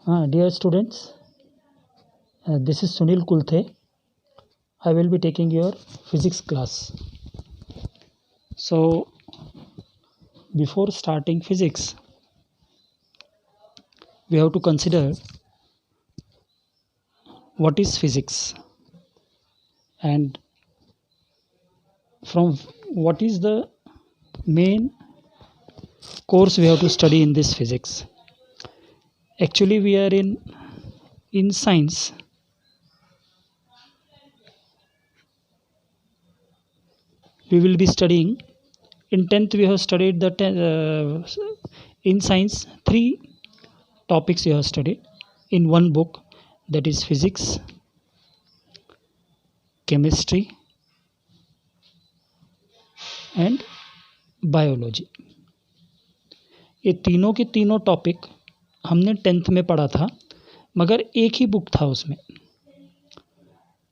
Dear students, this is Sunil Kulthe. I will be taking your physics class. So, before starting physics, we have to consider what is physics and from what is the main course we have to study in this physics. Actually, we are in science. We will be studying in 10th. We have studied in science 3 topics you have studied in one book, that is physics, chemistry and biology. ये तीनों के तीनों topic हमने 10th में पढ़ा था, मगर एक ही बुक था उसमें.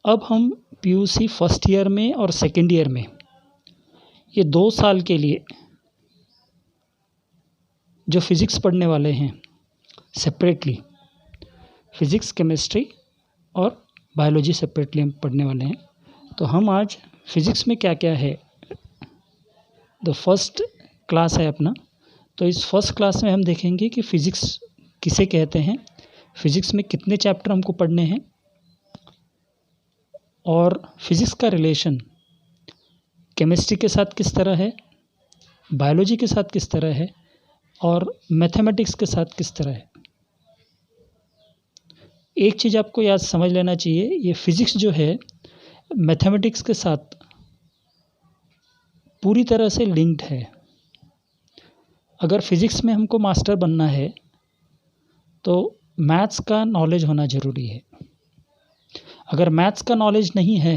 अब हम पीयूसी फर्स्ट ईयर में और सेकेंड ईयर में ये 2 साल के लिए जो फिज़िक्स पढ़ने वाले हैं सेपरेटली, फिज़िक्स, केमिस्ट्री और बायोलॉजी सेपरेटली हम पढ़ने वाले हैं. तो हम आज फिज़िक्स में क्या क्या है, द फर्स्ट क्लास है अपना. तो इस फर्स्ट क्लास में हम देखेंगे कि फ़िज़िक्स किसे कहते हैं, फ़िज़िक्स में कितने चैप्टर हमको पढ़ने हैं और फिज़िक्स का रिलेशन केमिस्ट्री के साथ किस तरह है, बायोलॉजी के साथ किस तरह है और मैथमेटिक्स के साथ किस तरह है. एक चीज़ आपको याद समझ लेना चाहिए, ये फिज़िक्स जो है मैथमेटिक्स के साथ पूरी तरह से लिंक्ड है. अगर फिज़िक्स में हमको मास्टर बनना है तो मैथ्स का नॉलेज होना ज़रूरी है. अगर मैथ्स का नॉलेज नहीं है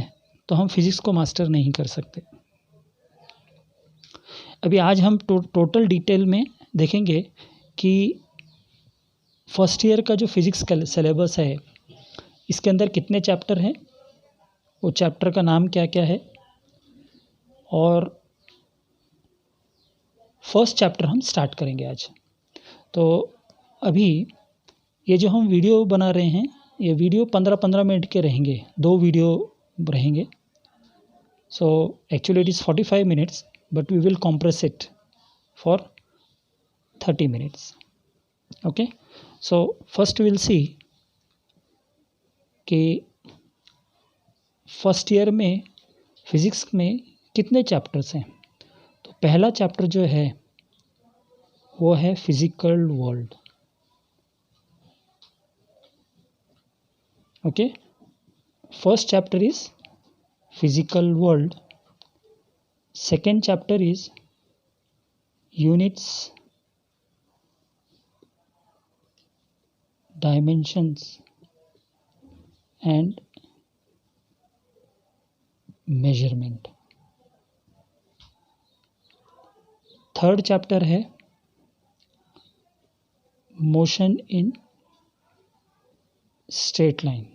तो हम फिज़िक्स को मास्टर नहीं कर सकते. अभी आज हम टोटल डिटेल में देखेंगे कि फर्स्ट ईयर का जो फिज़िक्स का सिलेबस है इसके अंदर कितने चैप्टर हैं, वो चैप्टर का नाम क्या क्या है, और फर्स्ट चैप्टर हम स्टार्ट करेंगे आज. तो अभी ये जो हम वीडियो बना रहे हैं, ये वीडियो 15-15 मिनट के रहेंगे, 2 वीडियो रहेंगे. So actually it is 45 minutes, but we will compress it for 30 minutes. Okay, so first will see कि फर्स्ट ईयर में फिज़िक्स में कितने चैप्टर्स हैं. तो पहला चैप्टर जो है वो है physical world. Okay, first chapter is physical world. Second chapter is units, dimensions and measurement. Third chapter है motion in straight line.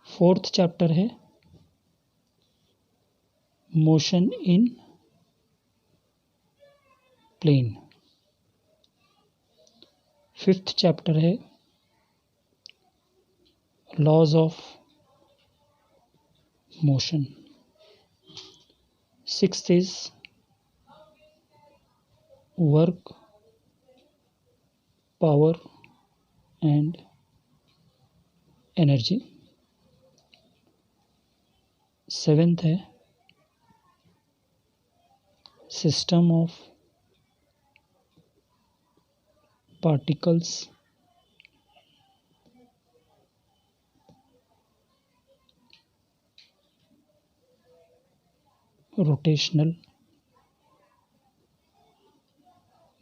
Fourth chapter है motion in plane. Fifth chapter है laws of motion. Sixth is work, power and energy. Seventh है system of particles. Rotational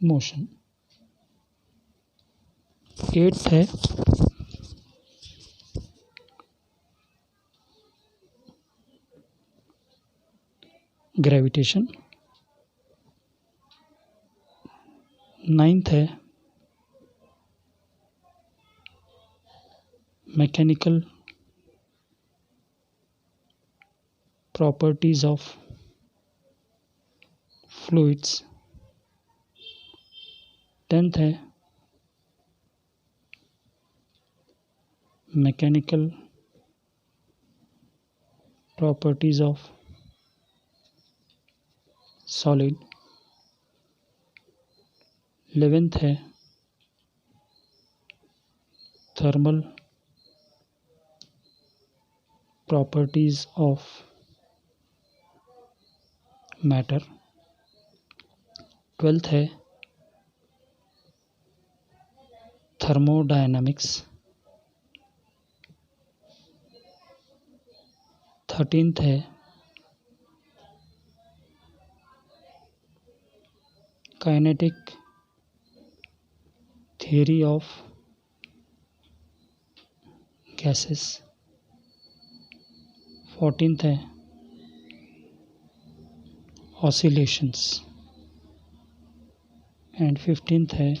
motion. Eighth है gravitation. Ninth है mechanical properties of fluids. 10th है mechanical properties of solid. 11th है thermal properties of matter. 12th है thermodynamics. 13th है kinetic theory of gases। 14th है oscillations and 15th है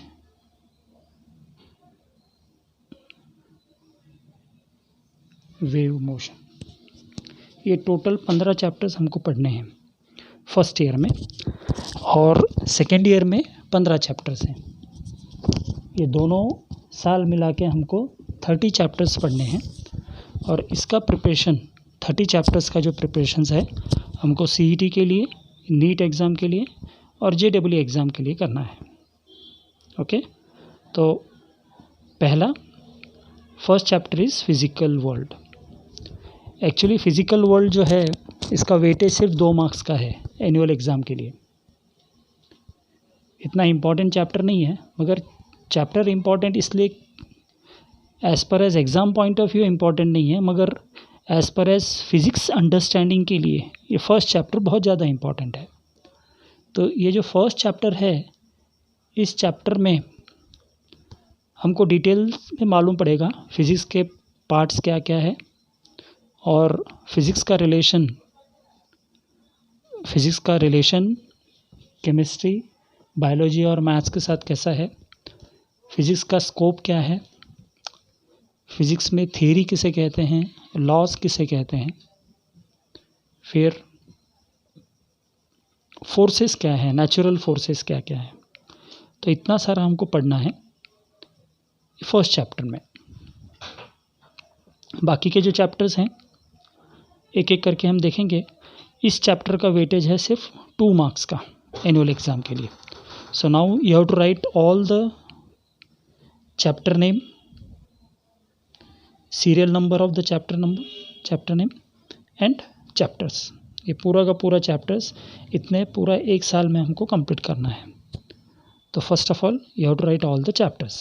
wave motion. ये total 15 chapters हमको पढ़ने हैं फर्स्ट ईयर में, और सेकेंड ईयर में 15 चैप्टर्स हैं। ये दोनों साल मिला के हमको 30 चैप्टर्स पढ़ने हैं, और इसका प्रिपरेशन 30 चैप्टर्स का जो प्रिपरेशंस है हमको CET के लिए, नीट एग्ज़ाम के लिए और JEE एग्ज़ाम के लिए करना है। ओके, तो पहला first chapter is physical world. Actually physical world जो है इसका वेटेज सिर्फ 2 मार्क्स का है एनुअल एग्ज़ाम के लिए। इतना इम्पॉर्टेंट चैप्टर नहीं है, मगर चैप्टर इम्पॉर्टेंट इसलिए as per as exam point of view important नहीं है, मगर as per as physics understanding के लिए ये फर्स्ट चैप्टर बहुत ज़्यादा इम्पॉर्टेंट है। तो ये जो फर्स्ट चैप्टर है, इस चैप्टर में हमको डिटेल में मालूम पड़ेगा फिज़िक्स के पार्ट्स क्या क्या है, और फिज़िक्स का रिलेशन केमिस्ट्री, बायोलॉजी और मैथ्स के साथ कैसा है, फिज़िक्स का स्कोप क्या है, फिज़िक्स में थ्योरी किसे कहते हैं, लॉज किसे कहते हैं, फिर फोर्सेस क्या है, नेचुरल फोर्सेस क्या क्या है। तो इतना सारा हमको पढ़ना है फर्स्ट चैप्टर में। बाकी के जो चैप्टर्स हैं एक एक करके हम देखेंगे। इस चैप्टर का वेटेज है सिर्फ 2 मार्क्स का एनुअल एग्ज़ाम के लिए। So now you have to write all the chapter name, serial number of the chapter name and chapters. ये पूरा का पूरा चैप्टर्स इतने पूरा 1 साल में हमको कंप्लीट करना है। तो first of all you have to write all the chapters.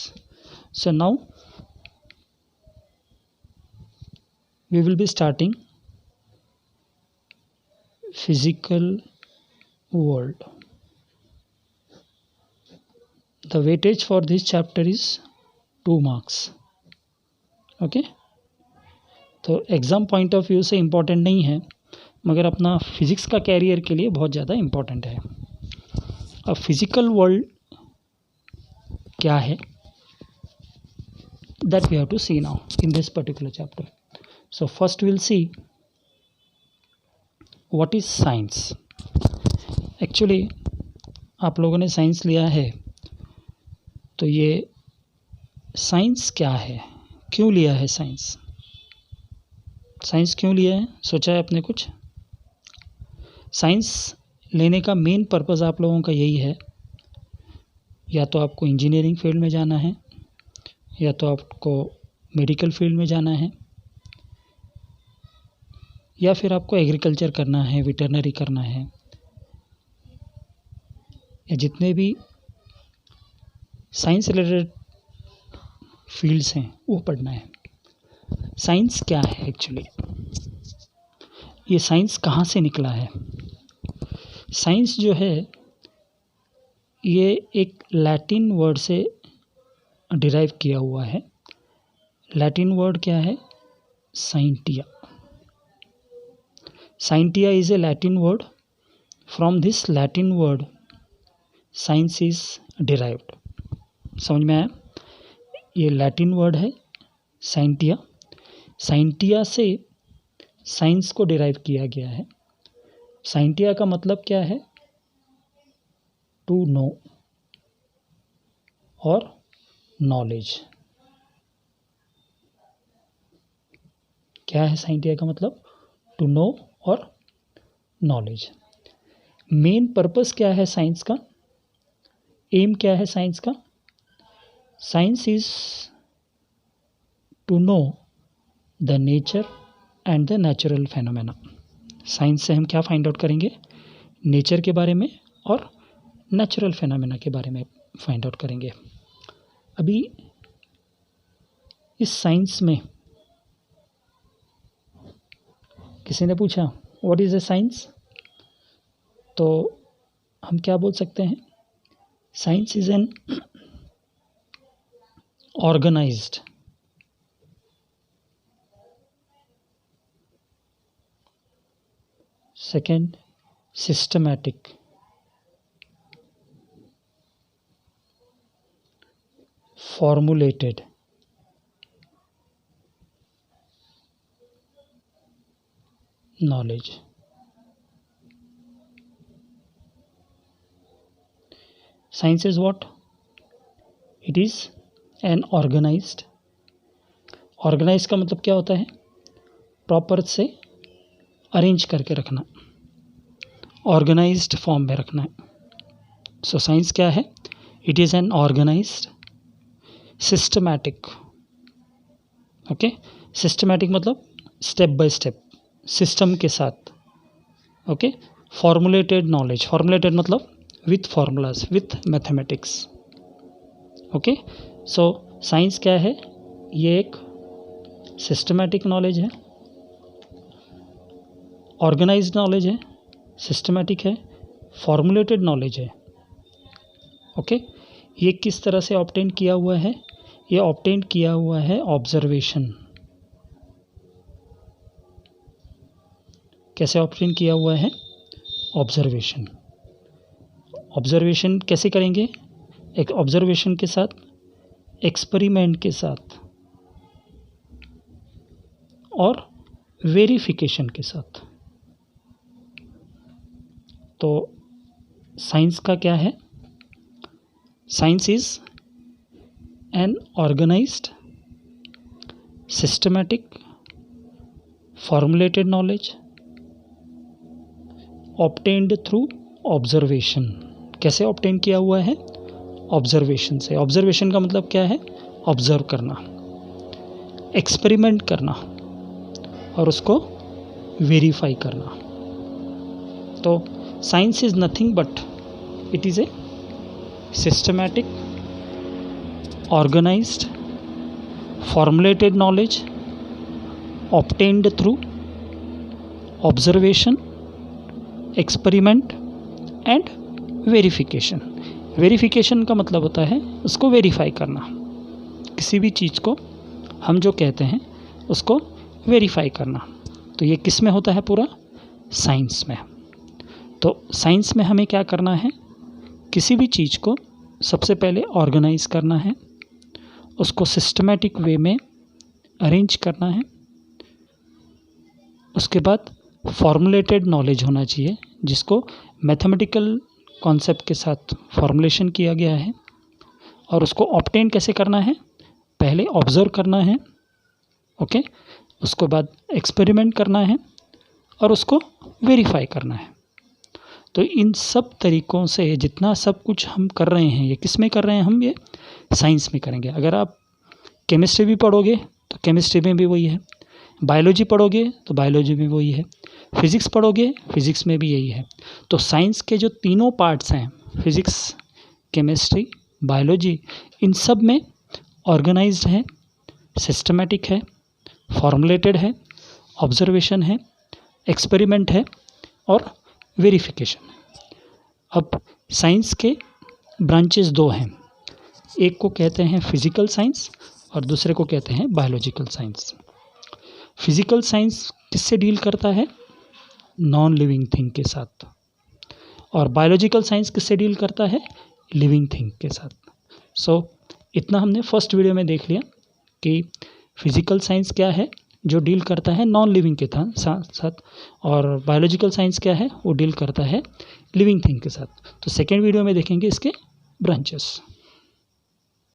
So now we will be starting physical world. The weightage for this chapter is 2 marks. Okay, तो एग्ज़ाम पॉइंट ऑफ व्यू से important नहीं है, मगर अपना physics का career के लिए बहुत ज़्यादा इम्पॉर्टेंट है। अब फिज़िकल वर्ल्ड क्या है, that we have to see now in this particular chapter. So first we'll see what is science. Actually आप लोगों ने साइंस लिया है, तो ये साइंस क्या है, क्यों लिया है साइंस क्यों लिया है, सोचा है आपने कुछ? साइंस लेने का मेन पर्पज़ आप लोगों का यही है, या तो आपको इंजीनियरिंग फील्ड में जाना है, या तो आपको मेडिकल फील्ड में जाना है, या फिर आपको एग्रीकल्चर करना है, वेटरनरी करना है, या जितने भी साइंस रिलेटेड फील्ड्स हैं वो पढ़ना है। साइंस क्या है एक्चुअली, ये साइंस कहाँ से निकला है? साइंस जो है ये एक लैटिन वर्ड से डिराइव किया हुआ है। लैटिन वर्ड क्या है? Scientia. Scientia is a Latin word. From this Latin word, science is derived. समझ में आया? ये लैटिन वर्ड है साइंटिया। साइंटिया से साइंस को डिराइव किया गया है। साइंटिया का मतलब क्या है? To know. और नॉलेज। क्या है साइंटिया का मतलब? टू नो और नॉलेज। मेन पर्पस क्या है साइंस का? एम क्या है साइंस का? Science is to know the nature and the natural phenomena. Science से हम क्या फाइंड आउट करेंगे? नेचर के बारे में और नेचुरल फेनोमेना के बारे में फाइंड आउट करेंगे। अभी इस साइंस में किसी ने पूछा व्हाट इज़ ए साइंस, तो हम क्या बोल सकते हैं? Science is an organised second systematic formulated knowledge. Science is what? It is an organized का मतलब क्या होता है? प्रॉपर से अरेंज करके रखना, ऑर्गेनाइज्ड फॉर्म में रखना है। सो साइंस क्या है? It is an organised systematic. Okay, systematic मतलब स्टेप बाय स्टेप, सिस्टम के साथ। ओके, फॉर्मुलेटेड नॉलेज, फॉर्मुलेटेड मतलब with formulas, with mathematics. Okay, so science क्या है? ये एक सिस्टमैटिक नॉलेज है, ऑर्गेनाइज्ड नॉलेज है, सिस्टमैटिक है, फॉर्मुलेटेड नॉलेज है। ओके, ये किस तरह से ऑब्टेन किया हुआ है? ये ऑब्टेन किया हुआ है ऑब्जर्वेशन। कैसे ऑब्टेन किया हुआ है? ऑब्जर्वेशन। ऑब्जर्वेशन कैसे करेंगे? एक ऑब्जर्वेशन के साथ, एक्सपेरिमेंट के साथ और वेरिफिकेशन के साथ। तो साइंस का क्या है? Science is an organised systematic formulated knowledge obtained through observation. कैसे ऑब्टेन किया हुआ है? ऑब्जर्वेशन से। ऑब्जर्वेशन का मतलब क्या है? ऑब्जर्व करना, एक्सपेरिमेंट करना और उसको वेरीफाई करना। तो science is nothing but it is a systematic organized formulated knowledge obtained through observation, experiment and verification. Verification का मतलब होता है उसको वेरीफाई करना। किसी भी चीज़ को हम जो कहते हैं उसको वेरीफाई करना। तो ये किस में होता है? पूरा साइंस में। तो साइंस में हमें क्या करना है? किसी भी चीज़ को सबसे पहले ऑर्गेनाइज करना है, उसको सिस्टमैटिक वे में अरेंज करना है, उसके बाद फॉर्मुलेटेड नॉलेज होना चाहिए जिसको मैथमेटिकल कॉन्सेप्ट के साथ फॉर्मुलेशन किया गया है, और उसको ऑब्टेन कैसे करना है? पहले ऑब्जर्व करना है, ओके, उसके बाद एक्सपेरिमेंट करना है और उसको वेरीफाई करना है। तो इन सब तरीक़ों से जितना सब कुछ हम कर रहे हैं, ये किस में कर रहे हैं? हम ये साइंस में करेंगे। अगर आप केमिस्ट्री भी पढ़ोगे तो केमिस्ट्री में भी वही है, बायोलॉजी पढ़ोगे तो बायोलॉजी में वही है, फिज़िक्स पढ़ोगे फिज़िक्स में भी यही है। तो साइंस के जो तीनों पार्ट्स हैं, फिज़िक्स, केमिस्ट्री, बायोलॉजी, इन सब में ऑर्गेनाइज्ड है, सिस्टमैटिक है, फॉर्मुलेटेड है, ऑब्जर्वेशन है, एक्सपेरिमेंट है और वेरिफिकेशन है। अब साइंस के ब्रांचेस दो हैं, एक को कहते हैं फिज़िकल साइंस और दूसरे को कहते हैं बायोलॉजिकल साइंस। फिज़िकल साइंस किससे डील करता है? नॉन लिविंग थिंग के साथ। और बायोलॉजिकल साइंस किससे डील करता है? लिविंग थिंग के साथ। सो इतना हमने फर्स्ट वीडियो में देख लिया कि फिज़िकल साइंस क्या है, जो डील करता है नॉन लिविंग के साथ, और बायोलॉजिकल साइंस क्या है, वो डील करता है लिविंग थिंग के साथ। तो सेकेंड वीडियो में देखेंगे इसके ब्रांचेस।